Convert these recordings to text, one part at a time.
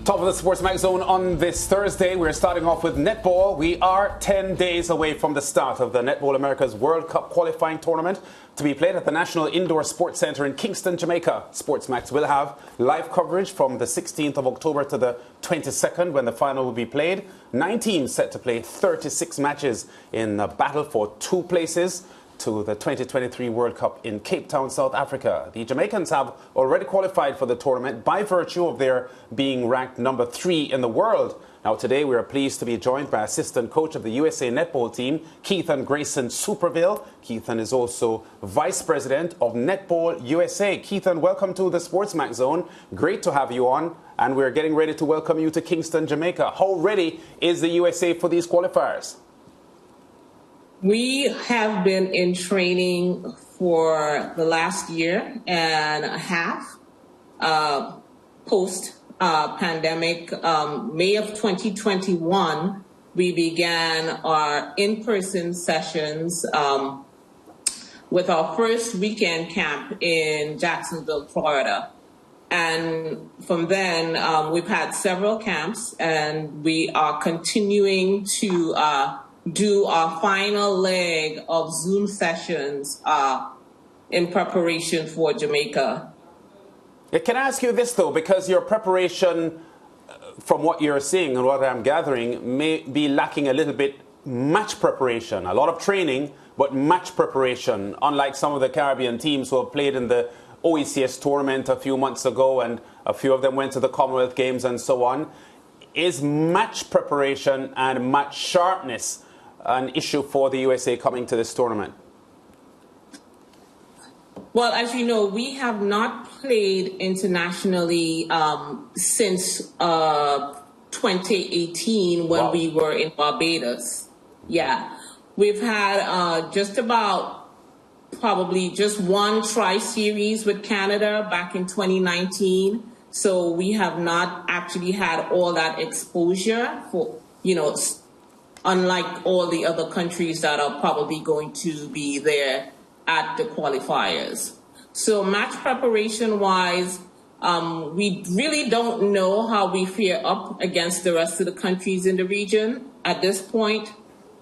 Top of the SportsMax zone on this Thursday. We're starting off with netball. We are 10 days away from the start of the Netball America's World Cup qualifying tournament to be played at the National Indoor Sports Centre in Kingston, Jamaica. SportsMax will have live coverage from the 16th of October to the 22nd when the final will be played. 9 teams set to play 36 matches in a battle for 2 places to the 2023 World Cup in Cape Town, South Africa. The Jamaicans have already qualified for the tournament by virtue of their being ranked number 3 in the world. Now today we are pleased to be joined by assistant coach of the USA Netball team, Keithan Grayson-Superville. Keithan is also vice president of Netball USA. Keithan, welcome to the SportsMax Zone. Great to have you on, and we're getting ready to welcome you to Kingston, Jamaica. How ready is the USA for these qualifiers? We have been in training for the last year and a half, post-pandemic. May of 2021, we began our in-person sessions with our first weekend camp in Jacksonville, Florida. And from then, we've had several camps, and we are continuing to do our final leg of Zoom sessions in preparation for Jamaica. Can I ask you this, though, because your preparation, from what you're seeing and what I'm gathering, may be lacking a little bit match preparation. A lot of training, but match preparation, unlike some of the Caribbean teams who have played in the OECS tournament a few months ago, and a few of them went to the Commonwealth Games and so on. Is match preparation and match sharpness an issue for the USA coming to this tournament? Well, as you know, we have not played internationally since 2018 when we were in Barbados. Yeah, we've had probably just one tri-series with Canada back in 2019. So we have not actually had all that exposure for, unlike all the other countries that are probably going to be there at the qualifiers. So match preparation wise, we really don't know how we fare up against the rest of the countries in the region at this point.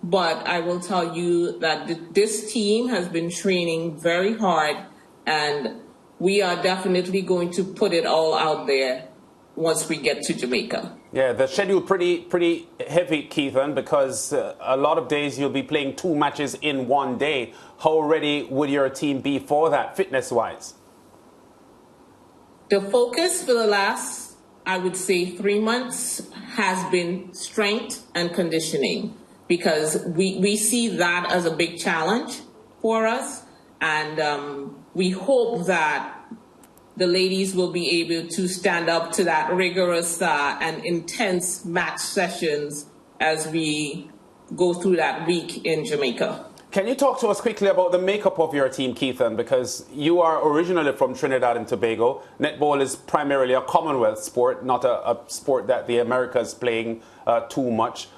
But I will tell you that this team has been training very hard, and we are definitely going to put it all out there once we get to Jamaica. Yeah, the schedule pretty heavy, Keithan, because a lot of days you'll be playing 2 matches in one day. How ready would your team be for that, fitness-wise? The focus for the last, I would say, 3 months has been strength and conditioning, because we see that as a big challenge for us, and we hope that the ladies will be able to stand up to that rigorous and intense match sessions as we go through that week in Jamaica. Can you talk to us quickly about the makeup of your team, Keithan? Because you are originally from Trinidad and Tobago. Netball is primarily a Commonwealth sport, not a sport that the Americas playing too much.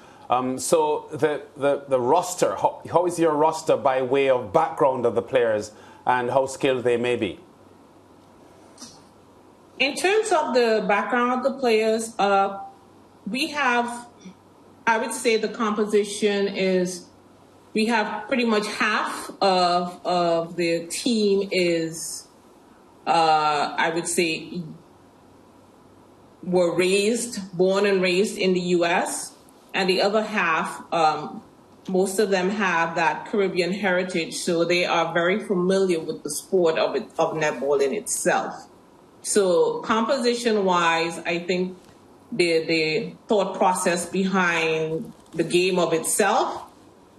So the roster, how is your roster by way of background of the players and how skilled they may be? In terms of the background of the players, we have, I would say the composition is, we have pretty much half of the team is, I would say, were born and raised in the U.S., and the other half, most of them have that Caribbean heritage, so they are very familiar with the sport of netball in itself. So composition-wise, I think the thought process behind the game of itself,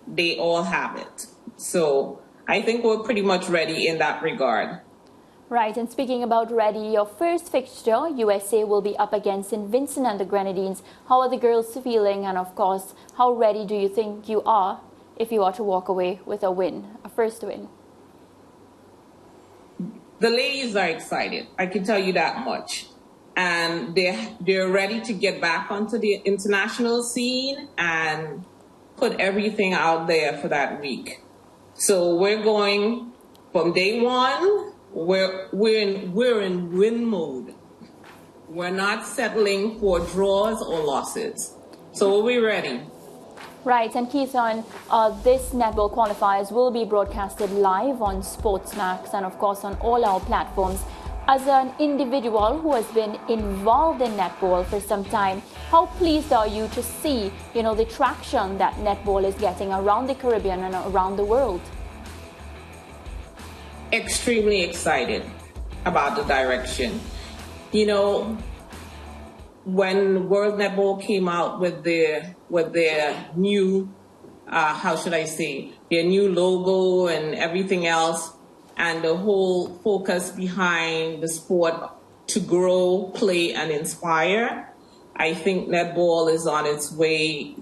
they all have it. So I think we're pretty much ready in that regard. Right, and speaking about ready, your first fixture, USA will be up against St. Vincent and the Grenadines. How are the girls feeling? And of course, how ready do you think you are if you are to walk away with a win, a first win? The ladies are excited, I can tell you that much. And they're ready to get back onto the international scene and put everything out there for that week. So we're going from day one, we're in win mode. We're not settling for draws or losses. So we're ready. Right, and Keithan, this netball qualifiers will be broadcasted live on SportsMax and of course on all our platforms. As an individual who has been involved in netball for some time, how pleased are you to see, the traction that netball is getting around the Caribbean and around the world? Extremely excited about the direction. When World Netball came out with their new, their new logo and everything else, and the whole focus behind the sport to grow, play, and inspire, I think netball is on its way.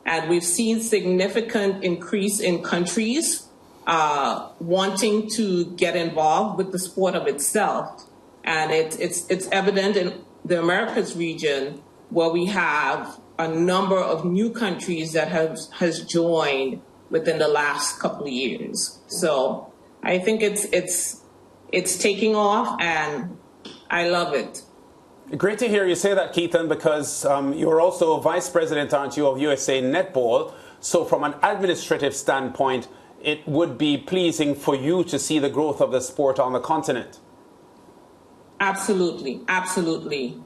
And we've seen significant increase in countries wanting to get involved with the sport of itself. And it's evident in the Americas region, where we have a number of new countries that has joined within the last couple of years. So I think it's taking off, and I love it. Great to hear you say that, Keithan, because you're also vice president, aren't you, of USA Netball. So from an administrative standpoint, it would be pleasing for you to see the growth of the sport on the continent. Absolutely, absolutely.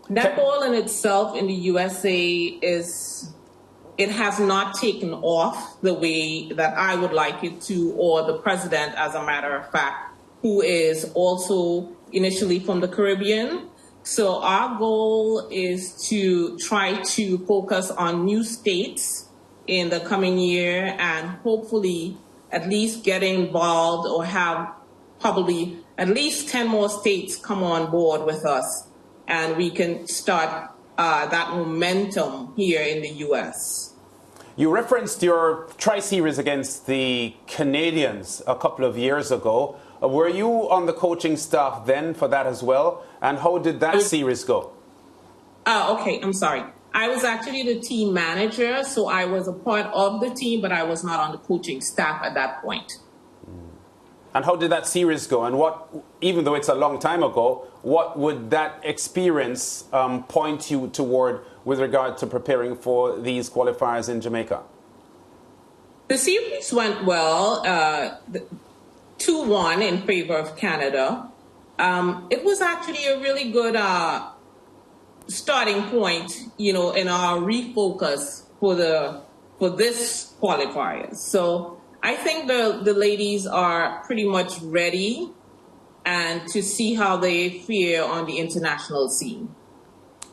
Netball in itself in the USA it has not taken off the way that I would like it to, or the president, as a matter of fact, who is also initially from the Caribbean. So our goal is to try to focus on new states in the coming year, and hopefully at least get involved or have probably at least 10 more states come on board with us, and we can start that momentum here in the U.S. You referenced your tri-series against the Canadians a couple of years ago. Were you on the coaching staff then for that as well? And how did that series go? Okay, I'm sorry. I was actually the team manager, so I was a part of the team, but I was not on the coaching staff at that point. And how did that series go? And what, even though it's a long time ago, what would that experience point you toward with regard to preparing for these qualifiers in Jamaica? The series went well, 2-1 in favor of Canada. It was actually a really good starting point, in our refocus for this qualifiers. So I think the ladies are pretty much ready and to see how they fare on the international scene.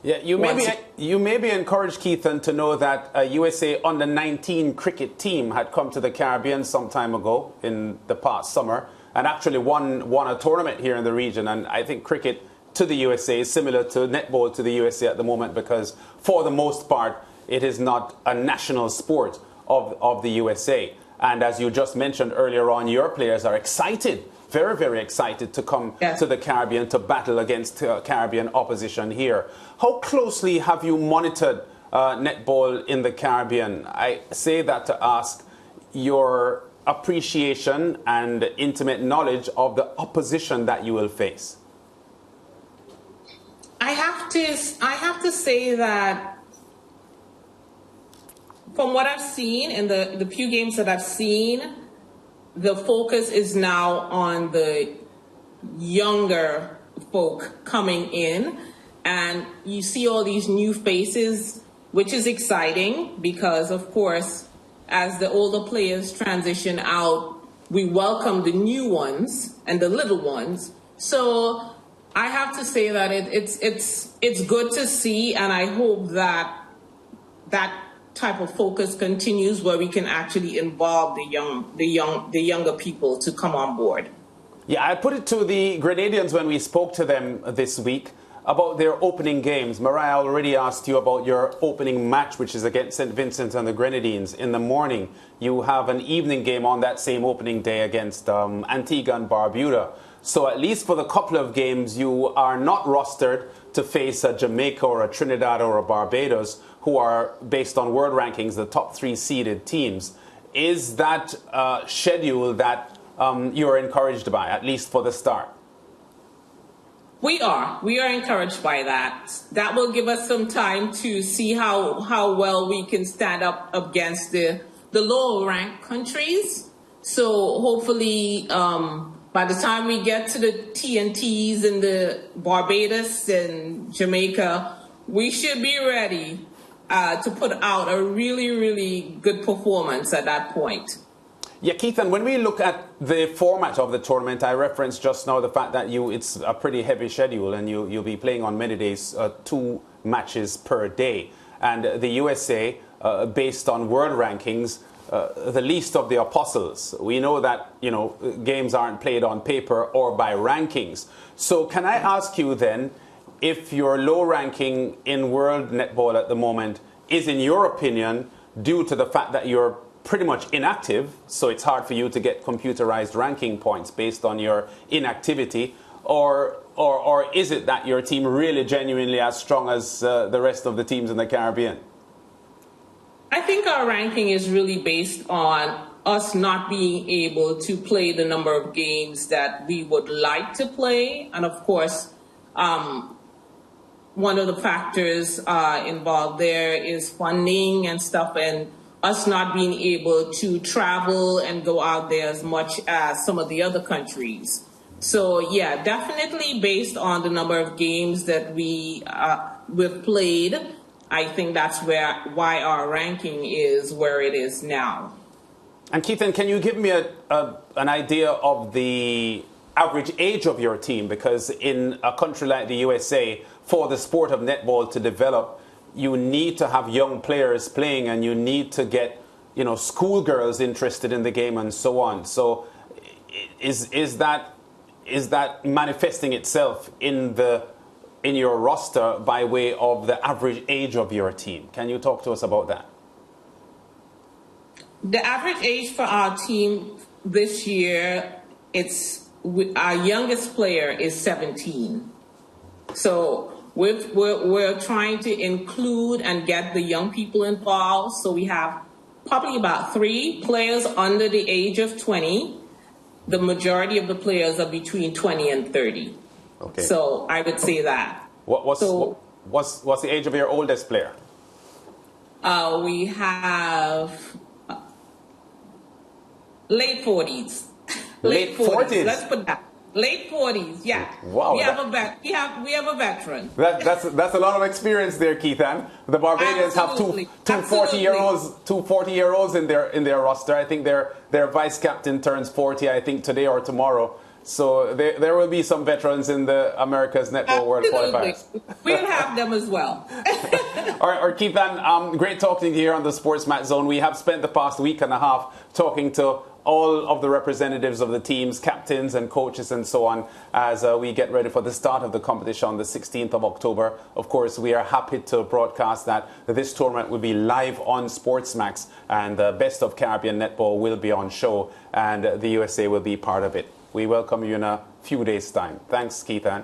Yeah, you may be encouraged, Keithan, to know that a USA under-19 cricket team had come to the Caribbean some time ago in the past summer and actually won a tournament here in the region. And I think cricket to the USA is similar to netball to the USA at the moment, because for the most part, it is not a national sport of the USA. And as you just mentioned earlier on, your players are excited, very, very excited to come to the Caribbean to battle against Caribbean opposition here. How closely have you monitored netball in the Caribbean? I say that to ask your appreciation and intimate knowledge of the opposition that you will face. I have to say that from what I've seen in the few games that I've seen, the focus is now on the younger folk coming in, and you see all these new faces, which is exciting because, of course, as the older players transition out, we welcome the new ones and the little ones. So I have to say that it's good to see, and I hope that type of focus continues, where we can actually involve the younger people to come on board. Yeah, I put it to the Grenadians when we spoke to them this week about their opening games. Mariah already asked you about your opening match, which is against St. Vincent and the Grenadines in the morning. You have an evening game on that same opening day against Antigua and Barbuda. So at least for the couple of games, you are not rostered to face a Jamaica or a Trinidad or a Barbados, who are, based on world rankings, the top 3 seeded teams. Is that schedule that you're encouraged by, at least for the start? We are encouraged by that. That will give us some time to see how well we can stand up against the lower ranked countries. So hopefully, by the time we get to the TNTs and the Barbados and Jamaica, we should be ready to put out a really, really good performance at that point. Yeah, Keithan, when we look at the format of the tournament, I referenced just now the fact that it's a pretty heavy schedule and you'll be playing on many days, 2 matches per day. And the USA, based on world rankings, the least of the apostles. We know that, games aren't played on paper or by rankings. So can I ask you then, if your low ranking in world netball at the moment is, in your opinion, due to the fact that you're pretty much inactive, so it's hard for you to get computerized ranking points based on your inactivity, or is it that your team really genuinely as strong as the rest of the teams in the Caribbean? I think our ranking is really based on us not being able to play the number of games that we would like to play. And of course, one of the factors involved there is funding and stuff, and us not being able to travel and go out there as much as some of the other countries. So yeah, definitely based on the number of games that we've played, I think that's why our ranking is where it is now. And Keithan, can you give me an idea of the average age of your team? Because in a country like the USA, for the sport of netball to develop, you need to have young players playing, and you need to get, schoolgirls interested in the game and so on. So is that manifesting itself in your roster by way of the average age of your team? Can you talk to us about that? The average age for our team this year, our youngest player is 17. So we're trying to include and get the young people involved. So we have probably about 3 players under the age of 20. The majority of the players are between 20 and 30. Okay. So I would say that. What's the age of your oldest player? We have late 40s. Late 40s. Let's put that. Late 40s, yeah. Wow. We have a veteran. That's a lot of experience there, Keithan. The Barbadians have two 40-year-olds in their roster. I think their vice captain turns 40, I think, today or tomorrow. So there will be some veterans in the America's Netball World Qualifiers. We'll have them as well. All right, Keithan, great talking to you here on the SportsMax Zone. We have spent the past week and a half talking to all of the representatives of the teams, captains and coaches and so on, as we get ready for the start of the competition on the 16th of October. Of course, we are happy to broadcast that this tournament will be live on SportsMax, and the Best of Caribbean Netball will be on show, and the USA will be part of it. We welcome you in a few days' time. Thanks, Keithan.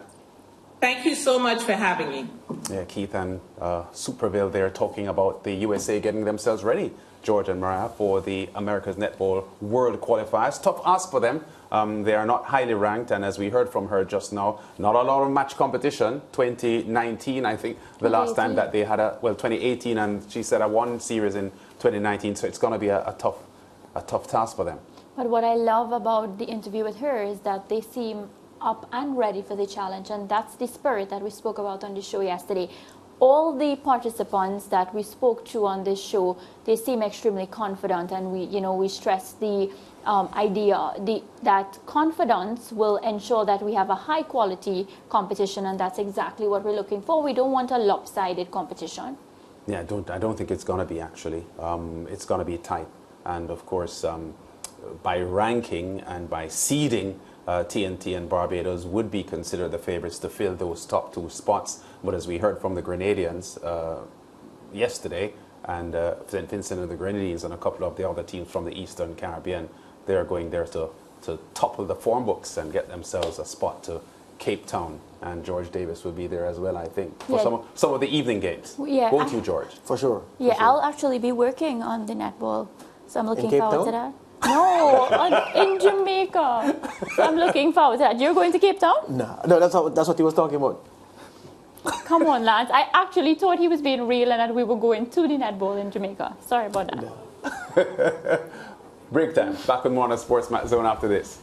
Thank you so much for having me. Yeah, Keithan Superville there talking about the USA getting themselves ready, George and Mariah, for the America's Netball World Qualifiers. Tough ask for them. They are not highly ranked, and as we heard from her just now, not a lot of match competition. 2019, I think, the last time that they had 2018, and she said a one series in 2019, so it's going to be a tough task for them. But what I love about the interview with her is that they seem up and ready for the challenge, and that's the spirit that we spoke about on the show yesterday. All the participants that we spoke to on this show, they seem extremely confident, and we stress the idea that confidence will ensure that we have a high quality competition, and that's exactly what we're looking for. We don't want a lopsided competition. Yeah, I don't think it's going to be, actually. It's going to be tight, and of course, by ranking and by seeding, TNT and Barbados would be considered the favorites to fill those top 2 spots. But as we heard from the Grenadians yesterday, and St. Vincent and the Grenadines and a couple of the other teams from the Eastern Caribbean, they are going there to topple the form books and get themselves a spot to Cape Town. And George Davis will be there as well, I think, for some of the evening games. Yeah, won't you, George? For sure. Yeah, I'll actually be working on the netball, so I'm looking forward to that. No, in Jamaica. I'm looking forward to that. You're going to Cape Town? No, that's what he was talking about. Come on, lads. I actually thought he was being real and that we were going to the netball in Jamaica. Sorry about that. Break time. Back with more on the SportsMax Zone after this.